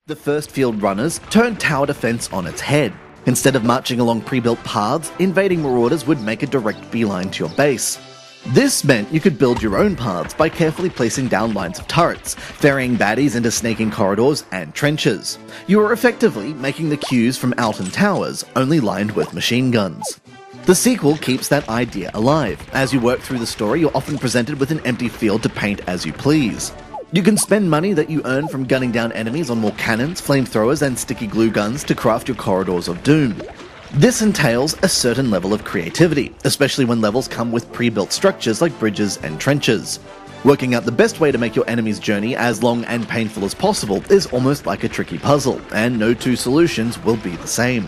The first Fieldrunners turned tower defense on its head. Instead of marching along pre-built paths, invading marauders would make a direct beeline to your base. This meant you could build your own paths by carefully placing down lines of turrets, ferrying baddies into snaking corridors and trenches. You were effectively making the queues from Alton Towers, only lined with machine guns. The sequel keeps that idea alive. As you work through the story, you're often presented with an empty field to paint as you please. You can spend money that you earn from gunning down enemies on more cannons, flamethrowers, and sticky glue guns to craft your corridors of doom. This entails a certain level of creativity, especially when levels come with pre-built structures like bridges and trenches. Working out the best way to make your enemy's journey as long and painful as possible is almost like a tricky puzzle, and no two solutions will be the same.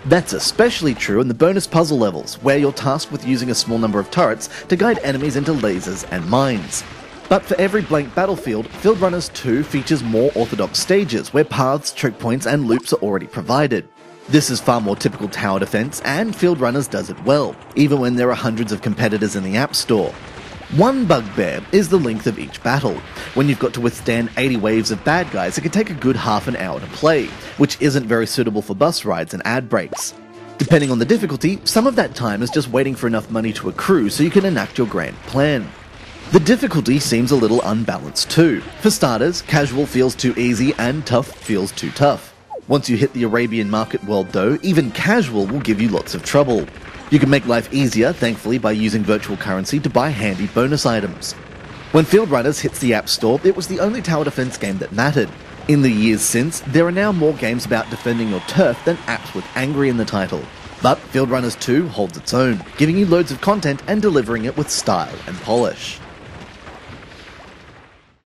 That's especially true in the bonus puzzle levels, where you're tasked with using a small number of turrets to guide enemies into lasers and mines. But for every blank battlefield, Fieldrunners 2 features more orthodox stages where paths, choke points, and loops are already provided. This is far more typical tower defense, and Fieldrunners does it well, even when there are hundreds of competitors in the App Store. One bugbear is the length of each battle. When you've got to withstand 80 waves of bad guys, it can take a good half an hour to play, which isn't very suitable for bus rides and ad breaks. Depending on the difficulty, some of that time is just waiting for enough money to accrue so you can enact your grand plan. The difficulty seems a little unbalanced too. For starters, casual feels too easy and tough feels too tough. Once you hit the Arabian market world though, even casual will give you lots of trouble. You can make life easier, thankfully, by using virtual currency to buy handy bonus items. When Fieldrunners hits the App Store, it was the only tower defense game that mattered. In the years since, there are now more games about defending your turf than apps with angry in the title. But Fieldrunners 2 holds its own, giving you loads of content and delivering it with style and polish.